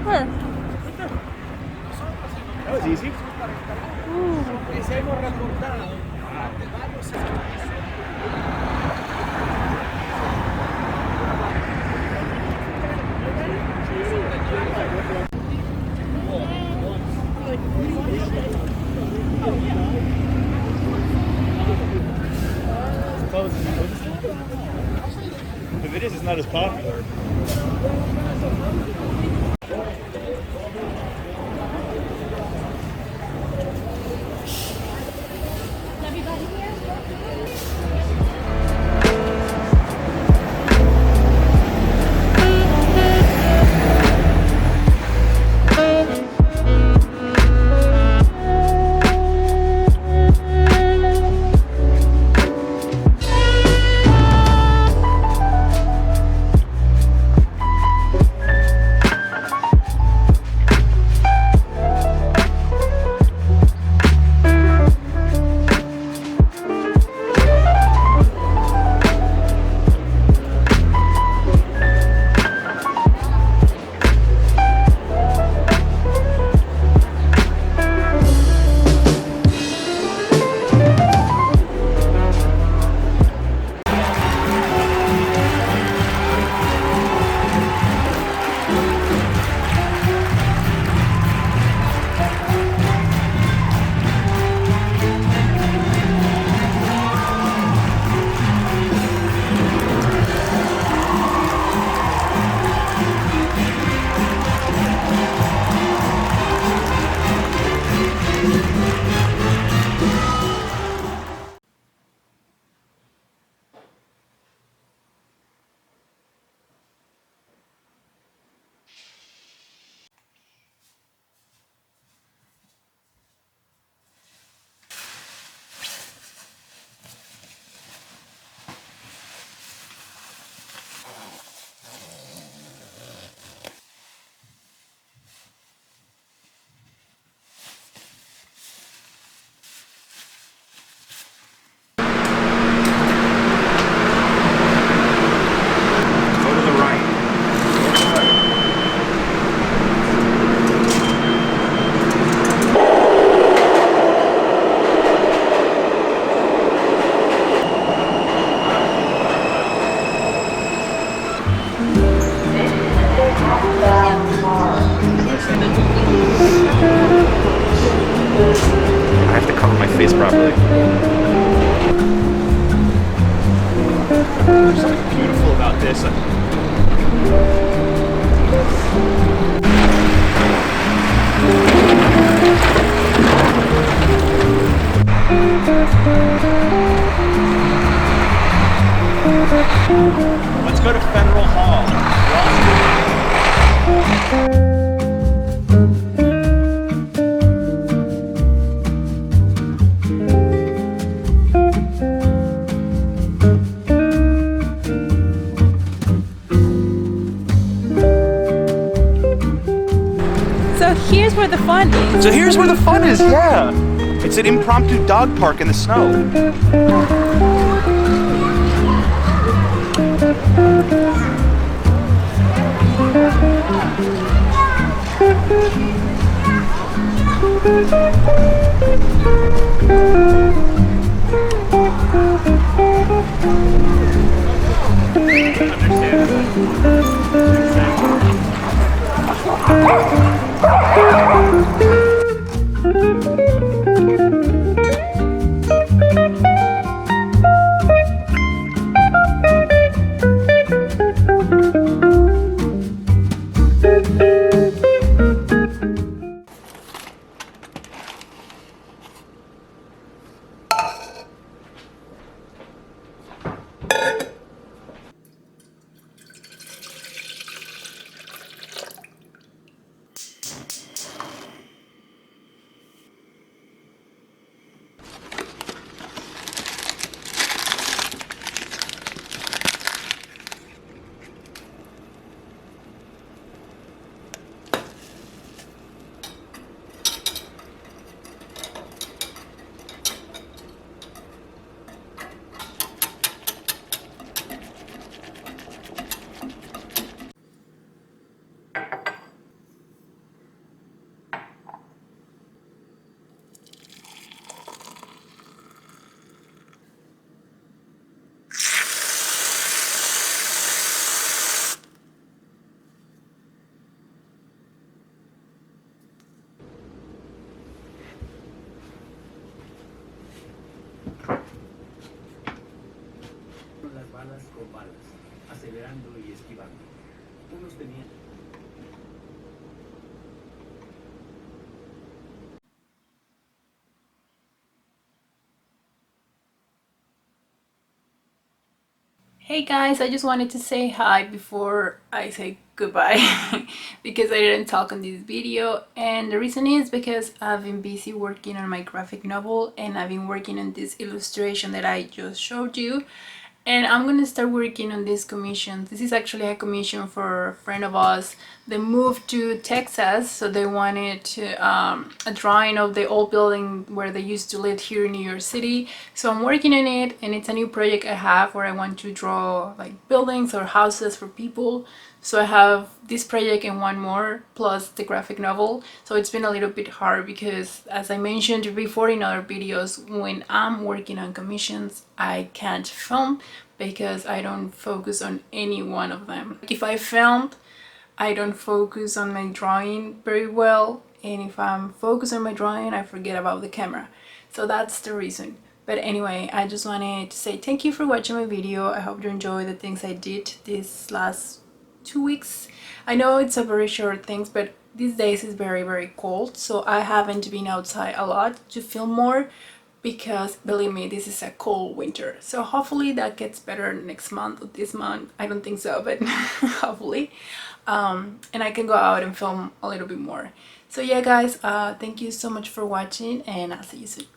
Where? That was easy. If it is, it's not as popular. I have to cover my face properly. There's something beautiful about this. Let's go to Federal Hall. So here's where the fun is. So here's where the fun is, yeah. It's an impromptu dog park in the snow. Hey guys, I just wanted to say hi before I say goodbye because I didn't talk on this video, and the reason is because I've been busy working on my graphic novel and I've been working on this illustration that I just showed you, and I'm gonna start working on this commission. This is actually a commission for a friend of ours. They moved to Texas, so they wanted a drawing of the old building where they used to live here in New York City. So I'm working on it, and it's a new project I have where I want to draw like buildings or houses for people. So I have this project and one more plus the graphic novel. So it's been a little bit hard because, as I mentioned before in other videos, when I'm working on commissions I can't film because I don't focus on any one of them. Like if I filmed, I don't focus on my drawing very well, and if I'm focused on my drawing I forget about the camera. So that's the reason. But anyway, I just wanted to say thank you for watching my video. I hope you enjoy the things I did this last 2 weeks. I know it's a very short things, but these days is very cold, so I haven't been outside a lot to film more because believe me, this is a cold winter. So hopefully that gets better next month or this month. I don't think so, but hopefully. And I can go out and film a little bit more. So yeah guys, thank you so much for watching, and I'll see you soon.